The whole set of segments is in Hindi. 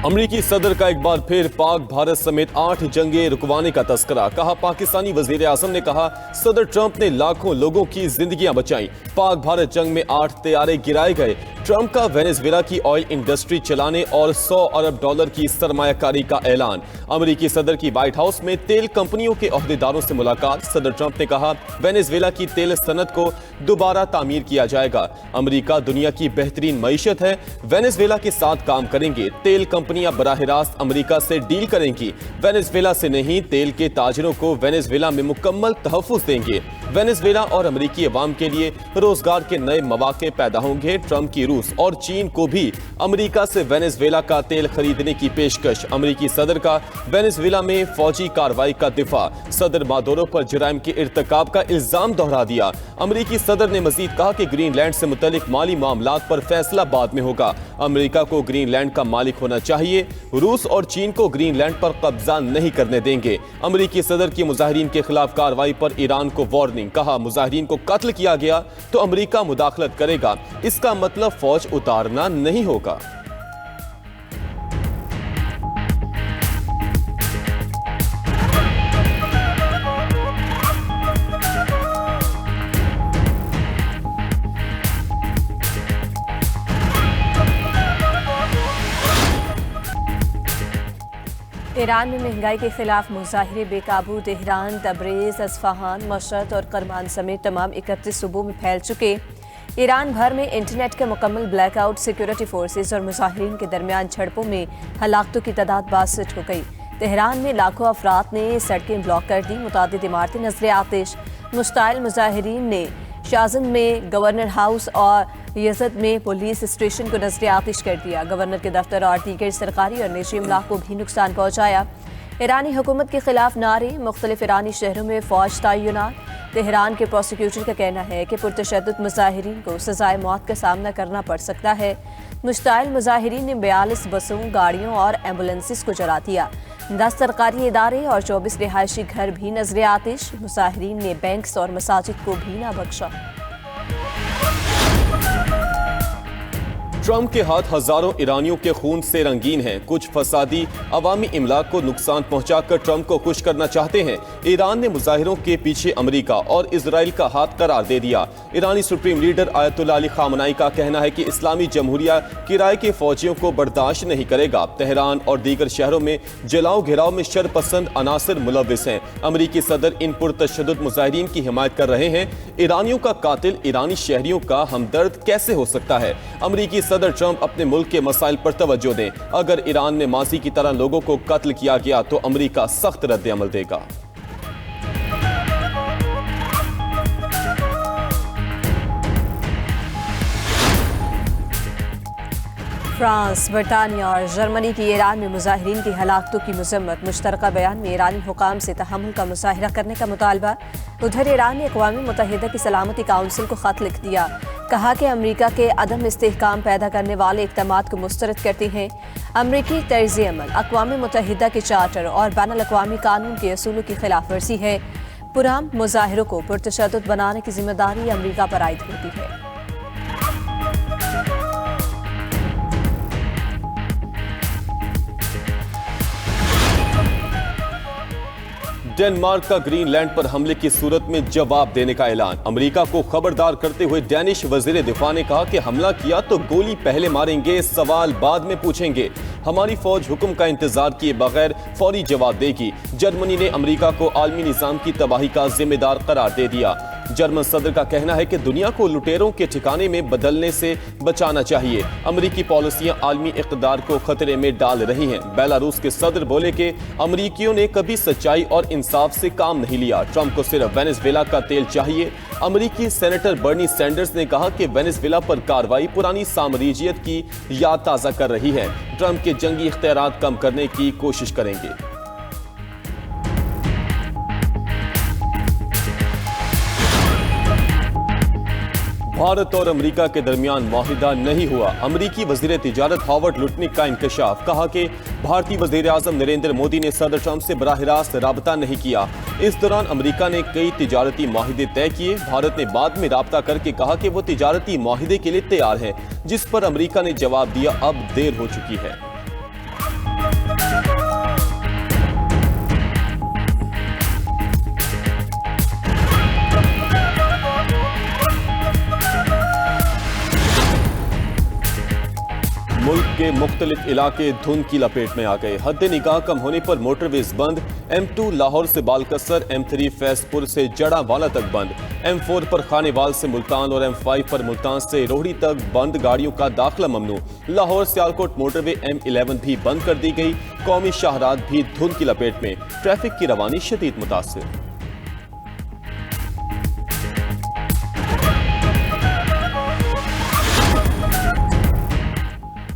अमरीकी सदर का एक बार फिर पाक भारत समेत 8 जंगें रुकवाने का तस्करा। कहा पाकिस्तानी वजीर आजम ने कहा सदर ट्रंप ने लाखों लोगों की जिंदगियां बचाई। पाक भारत जंग में 8 तैयारे गिराए गए। ट्रंप का वेनेजुएला की ऑयल इंडस्ट्री चलाने और $100 अरब की सरमायाकारी का ऐलान। अमरीकी सदर की व्हाइट हाउस में तेल कंपनियों के ओहदेदारों से मुलाकात। सदर ट्रंप ने कहा वेनेजुएला की तेल सनत को दोबारा तामीर किया जाएगा। अमरीका दुनिया की बेहतरीन मईशत है, वेनेजुएला के साथ काम करेंगे। तेल कंपनियां बराह रास्त अमरीका से डील करेंगी, वेनेजुएला से नहीं। तेल के ताजरों को वेनेजुएला में मुकम्मल तहफ़्फ़ुज़ देंगे। वेनेजुएला और अमरीकी अवाम के लिए रोजगार के नए मौके पैदा होंगे। ट्रंप की रूस और चीन को भी अमरीका से वेनेजुएला का तेल खरीदने की पेशकश। अमरीकी सदर का वेनेजुएला में फौजी कार्रवाई का दिफा। सदर मादुरो पर जुराइम के इर्तिकाब का इल्जाम दोहरा दिया। अमरीकी सदर ने मजीद कहा कि ग्रीनलैंड से मुतल्लिक माली मामलात पर फैसला बाद में होगा। अमरीका को ग्रीनलैंड का मालिक होना चाहिए। रूस और चीन को ग्रीनलैंड पर कब्जा नहीं करने देंगे। अमरीकी सदर की मुजाहिरीन के खिलाफ कार्रवाई पर ईरान को वार्निंग। कहा मुजाहिरीन को कत्ल किया गया तो अमरीका मुदाखलत करेगा, इसका मतलब फौज उतारना नहीं होगा। ईरान में महंगाई के खिलाफ मुजाहिरे बेकाबू। तेहरान, तबरेज़, असफहान, मशहद और करमान समेत तमाम 31 सूबों में फैल चुके। ईरान भर में इंटरनेट के मुकम्मल ब्लैकआउट। सिक्योरिटी फोर्सेज और मुजाहिरीन के दरमियान झड़पों में हलाकतों की तादाद 62 हो गई। तेहरान में लाखों अफराद ने सड़कें ब्लॉक कर दी। मुतादिद इमारतें नजर आतिश। मुश्ताइल मुजाहिरीन ने शाज़न में गवर्नर हाउस और यज़द में पुलिस स्टेशन को नजर आतिश कर दिया। गवर्नर के दफ्तर और दीगर सरकारी और निजी इमलाक को भी नुकसान पहुंचाया। ईरानी हुकूमत के खिलाफ नारे। मुख्तलिफ ईरानी शहरों में फौज तैनात। तेहरान के प्रोसिक्यूटर का कहना है कि पुरतशद्दुद मुजाहिरीन को सजाए मौत का सामना करना पड़ सकता है। मुश्ताइल मुजाहिरीन ने 42 बसों, गाड़ियों और एम्बुलेंसेस को जला दिया। 10 सरकारी इदारे और 24 रिहायशी घर भी नजर आतिश। मुजाहिरीन ने बैंक्स और मसाजिद को भी ना बख्शा। ट्रंप के हाथ हजारों ईरानियों के खून से रंगीन हैं। कुछ फसादी अवामी इमलाक को नुकसान पहुंचाकर ट्रंप को खुश करना चाहते हैं। ईरान ने मुजाहिरों के पीछे अमेरिका और इजराइल का हाथ करार दे दिया। ईरानी supreme leader Ayatollah Ali Khamenei का कहना है कि इस्लामी जमहूरिया किराए के फौजियों को बर्दाश्त नहीं करेगा। तेहरान और दीगर शहरों में जलाओ घिराव में शरपसंद अनासर मुलविस हैं। अमरीकी सदर इन पुरतशद्दुद मुजाहिरीन की हिमायत कर रहे हैं। ईरानियों का कातिल ईरानी शहरियों का हमदर्द कैसे हो सकता है? अमरीकी सदर ट्रंप अपने मुल्क के मसाइल पर तवज्जो दें। अगर ईरान में माजी की तरह लोगों को कत्ल किया गया तो अमरीका सख्त रद्द अमल देगा। फ्रांस, बरतानिया और जर्मनी की ईरान में मुजाहिरीन की हलाकतों की मजम्मत। मुश्तरका बयान में ईरानी हुकाम से तहम्मुल का मुजाहिरा करने का मुतालबा। उधर ईरान ने अक़वाम मुत्तहिदा की सलामती काउंसिल को खत लिख दिया। कहा कि अमरीका के अदम इस्तेहकाम पैदा करने वाले इक़दामात को मुस्तरद करती हैं। अमरीकी तर्ज़ अमल अक़वाम मुत्तहिदा के चार्टर और बैनुल अक़वामी कानून के असूलों की खिलाफ वर्जी है। पुरअमन मुजाहिरों को पुरतशद्दुद बनाने की जिम्मेदारी अमरीका पर आयद होती है। डेनमार्क का ग्रीनलैंड पर हमले की सूरत में जवाब देने का ऐलान। अमेरिका को खबरदार करते हुए डैनिश वजीर दिफा ने कहा कि हमला किया तो गोली पहले मारेंगे, सवाल बाद में पूछेंगे। हमारी फौज हुक्म का इंतजार किए बगैर फौरी जवाब देगी। जर्मनी ने अमेरिका को आलमी निजाम की तबाही का जिम्मेदार करार दे दिया। जर्मन सदर का कहना है कि दुनिया को लुटेरों के ठिकाने में बदलने से बचाना चाहिए। अमरीकी पॉलिसियां आलमी इक़्तिदार को खतरे में डाल रही हैं। बेलारूस के सदर बोले कि अमरीकियों ने कभी सच्चाई और इंसाफ से काम नहीं लिया। ट्रंप को सिर्फ वेनेजुएला का तेल चाहिए। अमरीकी सेनेटर बर्नी सैंडर्स ने कहा कि वेनेजुएला पर कार्रवाई पुरानी साम्राज्यत की याद ताज़ा कर रही है। ट्रंप के जंगी इख्तियारात कम करने की कोशिश करेंगे। भारत और अमेरिका के दरमियान मुआहिदा नहीं हुआ। अमरीकी वजीर तिजारत हॉवर्ड लुटनिक का इंकशाफ। कहा कि भारतीय वजीर आजम नरेंद्र मोदी ने सदर ट्रंप से बराह रास्त राबता नहीं किया। इस दौरान अमरीका ने कई तिजारती मुआहिदे तय किए। भारत ने बाद में राबता करके कहा कि वो तिजारती मुआहिदे के लिए तैयार है, जिस पर अमरीका ने जवाब दिया अब देर हो चुकी है। मुल्क के मुख्तलिफ इलाके धुंध की लपेट में आ गए। हद निगाह कम होने पर मोटरवेज बंद। M2 लाहौर से बालकसर, M3 फैजपुर से जड़ावाला तक बंद। M4 पर खानेवाल से मुल्तान और M5 पर मुल्तान से रोहड़ी तक बंद। गाड़ियों का दाखिला ममनू। लाहौर सियालकोट मोटरवे M11 भी बंद कर दी गई। कौमी शाहरात भी धुंध की लपेट में। ट्रैफिक की रवानी शदीद मुतासिर।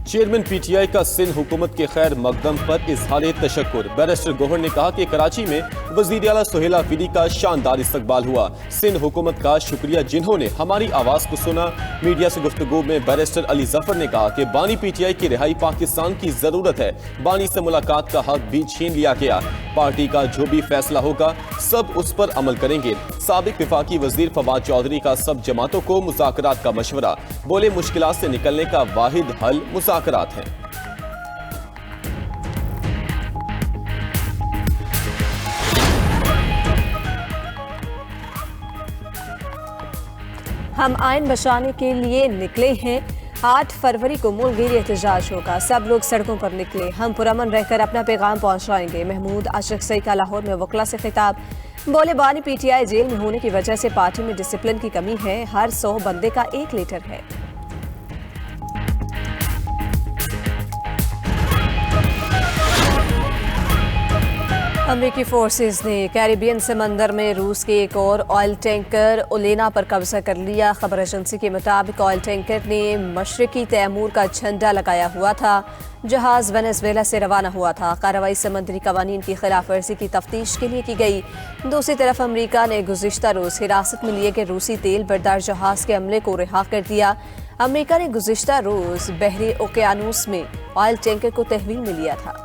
चेयरमैन PTI का सिंध हुकूमत के खैर मकदम पर इजहार तशक्कुर। बैरिस्टर गोहर ने कहा कि कराची में वजीर आला सुहेल आफरीदी का शानदार इस्तकबाल हुआ। सिंध हुकूमत का शुक्रिया जिन्होंने हमारी आवाज को सुना। मीडिया से गुफ्तगू में बैरिस्टर अली जफर ने कहा कि बानी PTI की रिहाई पाकिस्तान की जरूरत है। बानी से मुलाकात का हक भी छीन लिया गया। पार्टी का जो भी फैसला होगा सब उस पर अमल करेंगे। साबिक वफाकी वजीर फवाद चौधरी का सब जमातों को मुज़ाकरात का मशवरा। बोले मुश्किलात से निकलने का वाहिद हल मुज़ाकरात है। हम आइन बचाने के लिए निकले हैं। 8 फरवरी को मुल्क एहतजाज होगा। सब लोग सड़कों पर निकले। हम पुरअमन रहकर अपना पैगाम पहुंचाएंगे। महमूद आशिक सई का लाहौर में वकला से खिताब। बोले बानी PTI जेल में होने की वजह से पार्टी में डिसिप्लिन की कमी है। हर 100 बंदे का 1 लीटर है। अमेरिकी फोर्सेस ने कैरिबियन समंदर में रूस के एक और ऑयल टैंकर ओलेना पर कब्जा कर लिया। खबर एजेंसी के मुताबिक ऑयल टैंकर ने मशरकी तैमूर का झंडा लगाया हुआ था। जहाज वेनेजुएला से रवाना हुआ था। कार्रवाई समुद्री कवानीन की खिलाफ वर्जी की तफ्तीश के लिए की गई। दूसरी तरफ अमेरिका ने गुज़िश्ता रोज हिरासत में लिए गए रूसी तेल बरदार जहाज के अमले को रिहा कर दिया। अमेरिका ने गुज़िश्ता रोज बहरी ओकियानूस में ऑयल टैंकर को तहवील में लिया था।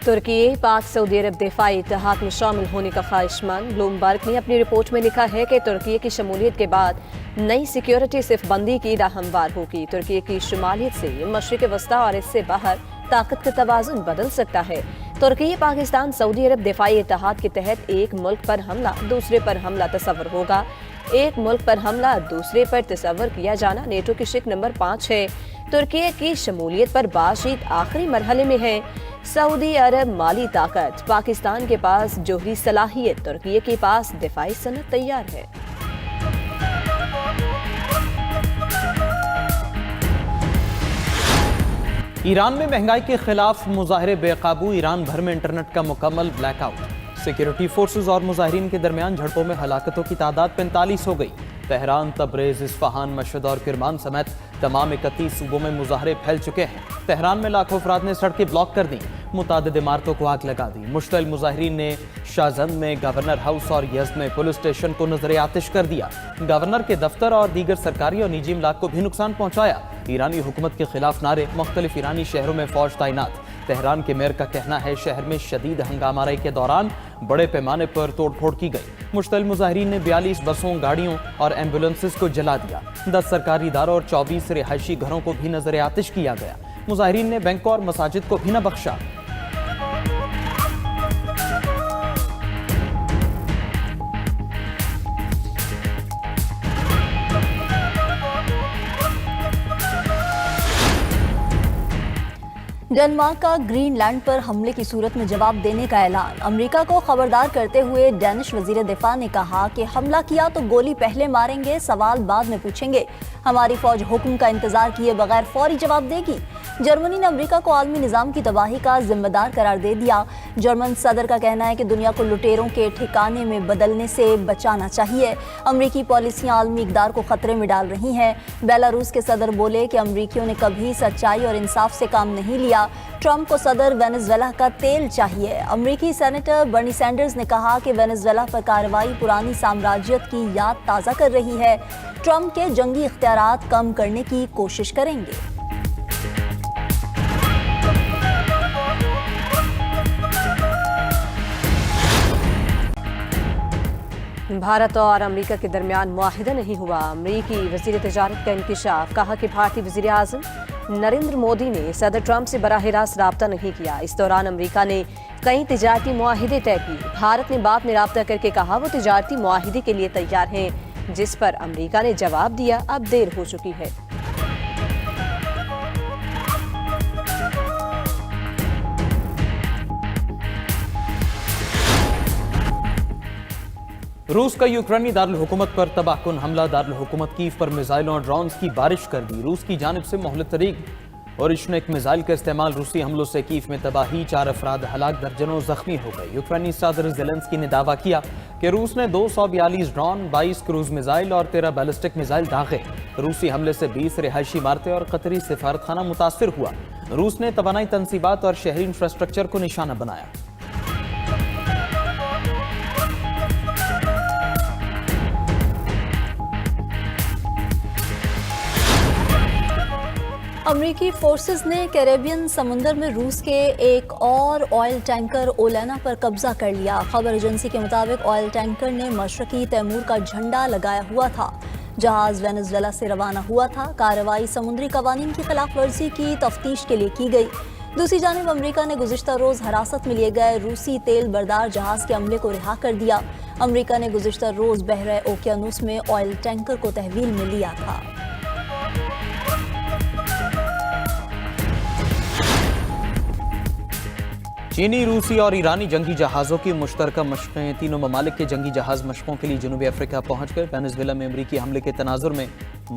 तुर्की पाक सऊदी अरब दिफाई इत्तेहाद में शामिल होने का ख्वाहिशमंद। ब्लूमबर्ग ने अपनी रिपोर्ट में लिखा है कि तुर्की की शमूलियत के बाद नई सिक्योरिटी सिर्फ बंदी की राह हमवार होगी। तुर्की की शमालियत से मशरिक़ वस्ता और इससे बाहर ताकत का तवाज़ुन बदल सकता है। तुर्की पाकिस्तान सऊदी अरब दिफाई इत्तेहाद के तहत एक मुल्क पर हमला दूसरे पर हमला तस्वर होगा। एक मुल्क पर हमला दूसरे पर तस्वर किया जाना नेटो की शिक नंबर 5 है। तुर्की की शमूलियत पर बातचीत आखिरी मरहले में है। सऊदी अरब माली ताकत, पाकिस्तान के पास जोहरी सलाहियत, तुर्की के पास दिफाई सनत तैयार है। ईरान में महंगाई के खिलाफ मुजाहरे बेकाबू। ईरान भर में इंटरनेट का मुकम्मल ब्लैकआउट। सिक्योरिटी फोर्सेज और मुजाहिरीन के दरमियान झड़पों में हलाकतों की तादाद 45 हो गई। तेहरान, तब्रेज़, इस्फहान, मशहद और किरमान समेत तमाम 31 सूबों में मुजाहरे फैल चुके हैं। तेहरान में लाखों अफराद ने सड़कें ब्लॉक कर दी। मुतादिद इमारतों को आग लगा दी। मुश्तइल मुजाहिरीन ने शाहजंद में गवर्नर हाउस और यज़्द में पुलिस स्टेशन को नजर आतिश कर दिया। गवर्नर के दफ्तर और दीगर सरकारी और निजी इमलाक को भी नुकसान पहुंचाया। ईरानी हुकूमत के खिलाफ नारे। मुख्तलिफ ईरानी शहरों में फौज तैनात। तेहरान के मेयर का कहना है शहर में शदीद हंगामाराई के दौरान बड़े पैमाने पर तोड़फोड़ की गई। मुश्तइल मुजाहिरीन ने 42 बसों, गाड़ियों और एम्बुलेंसेस को जला दिया। 10 सरकारी इदारों और 24 रिहायशी घरों को भी नजर आतिश किया गया। मुजाहिरीन ने बैंकों और मसाजिद को भी न बख्शा। डेनमार्क का ग्रीनलैंड पर हमले की सूरत में जवाब देने का ऐलान। अमेरिका को खबरदार करते हुए डेनिश वजीर दिफा ने कहा कि हमला किया तो गोली पहले मारेंगे, सवाल बाद में पूछेंगे। हमारी फौज हुक्म का इंतजार किए बगैर फौरी जवाब देगी। जर्मनी ने अमेरिका को आलमी निजाम की तबाही का जिम्मेदार करार दे दिया। जर्मन सदर का कहना है कि दुनिया को लुटेरों के ठिकाने में बदलने से बचाना चाहिए। अमेरिकी पॉलिसियां आलमी इक़दार को खतरे में डाल रही हैं। बेलारूस के सदर बोले कि अमेरिकियों ने कभी सच्चाई और इंसाफ से काम नहीं लिया। ट्रंप को सदर वेनेजुएला का तेल चाहिए। अमेरिकी सेनेटर बर्नी सैंडर्स ने कहा कि वेनेजुएला पर कार्रवाई पुरानी साम्राज्यत की याद ताज़ा कर रही है। ट्रंप के जंगी इख्तियारात कम करने की कोशिश करेंगे। भारत और अमेरिका के दरमियान मुआहिदा नहीं हुआ। अमेरिकी वज़ीर तिजारत का इंकिशाफ। कहा कि भारतीय वज़ीर आज़म नरेंद्र मोदी ने सदर ट्रंप से बराह रास्त राब्ता नहीं किया। इस दौरान अमेरिका ने कई तिजारती मुआहिदे तय किए। भारत ने बाद में राब्ता करके कहा वो तिजारती मुआहिदे के लिए तैयार हैं, जिस पर अमेरिका ने जवाब दिया अब देर हो चुकी है। रूस का यूक्रेनी दारुल हुकूमत पर तबाहकुन हमला। दारुल हुकूमत कीव पर मिसाइलों और ड्रोन्स की बारिश कर दी। रूस की जानिब से मोहलत तरीक और इश्नेक मिसाइल का इस्तेमाल। रूसी हमलों से कीव में तबाही, 4 अफराद हलाक, दर्जनों जख्मी हो गए। यूक्रेनी सदर ज़ेलेंस्की ने दावा किया कि रूस ने 242 ड्रोन, 22 क्रूज मिसाइल और 13 बैलिस्टिक मिसाइल दागे। रूसी हमले से 20 रिहायशी इमारतें और कतरी सिफारतखाना मुतासिर हुआ। रूस ने तवानाई तनसीबात और शहरी इंफ्रास्ट्रक्चर को निशाना बनाया। अमरीकी फोर्सेस ने कैरेबियन समुंदर में रूस के एक और ऑयल टैंकर ओलेना पर कब्जा कर लिया। खबर एजेंसी के मुताबिक ऑयल टैंकर ने मशरकी तैमूर का झंडा लगाया हुआ था। जहाज वेनेजुएला से रवाना हुआ था। कार्रवाई समुद्री कवानीन की खिलाफ वर्जी की तफ्तीश के लिए की गई। दूसरी जानिब अमरीका ने गुज़िश्ता रोज़ हिरासत में लिए गए रूसी तेल बरदार जहाज के अमले को रिहा कर दिया। अमरीका ने गुज़िश्ता रोज़ बहरे ओकियानूस में ऑयल टैंकर को तहवील में लिया था। चीनी, रूसी और ईरानी जंगी जहाज़ों की मुश्तरका मशक़ें। तीनों ममालिक के जंगी जहाज़ मशक़ों के लिए जनूबी अफ्रीका पहुंच गए। वेनेजुएला में अमरीकी हमले के तनाजुर में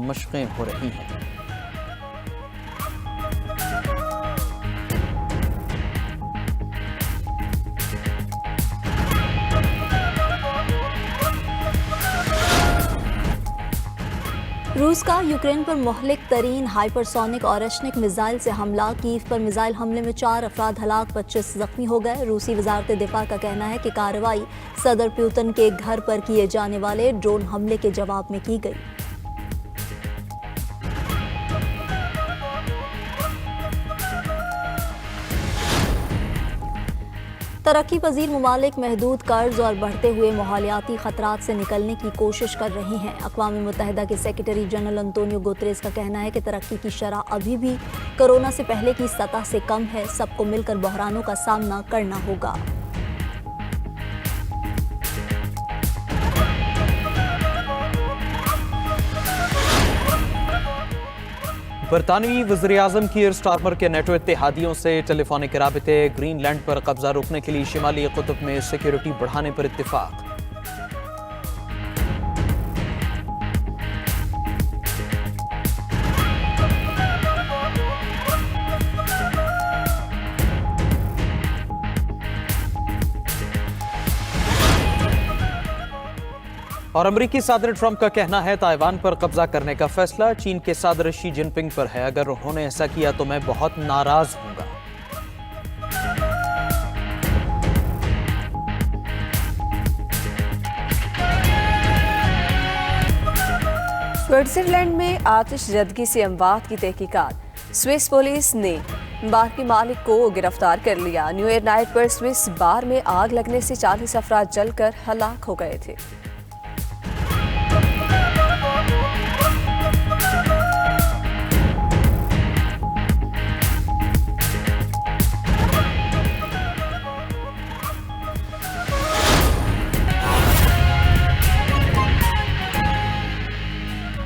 मशक़ें हो रही हैं। रूस का यूक्रेन पर मुहलिक तरीन हाइपरसोनिक और एशनिक मिसाइल से हमला। कीव पर मिसाइल हमले में 4 अफराद हलाक, 25 जख्मी हो गए। रूसी वजारत दिफा का कहना है कि कार्रवाई सदर पुतिन के घर पर किए जाने वाले ड्रोन हमले के जवाब में की गई। तरक्की पजीर ममालिक महदूद कर्ज और बढ़ते हुए माहौलियाती खतरात से निकलने की कोशिश कर रही हैं। अक़वाम मुत्तहिदा के सेक्रेटरी जनरल अंतोनियो गुतरेस का कहना है कि तरक्की की शरह अभी भी कोरोना से पहले की सतह से कम है। सबको मिलकर बहरानों का सामना करना होगा। बरतानवी वज़ीर-ए-आज़म कीर स्टारमर के नेटो इत्तेहादियों से टेलीफोनिक राबिते। ग्रीनलैंड पर कब्जा रोकने के लिए शिमाली कुतुब में सिक्योरिटी बढ़ाने पर इत्तिफाक। और अमरीकी सदर ट्रंप का कहना है ताइवान पर कब्जा करने का फैसला चीन के सदर शी जिनपिंग पर है। अगर उन्होंने ऐसा किया तो मैं बहुत नाराज हूंगा। स्विट्जरलैंड में आतिशजदगी से अमवात की तहकीकात। स्विस पुलिस ने बार के मालिक को गिरफ्तार कर लिया। न्यू ईयर नाइट पर स्विस बार में आग लगने से 40 अफराद जलकर हलाक हो गए थे।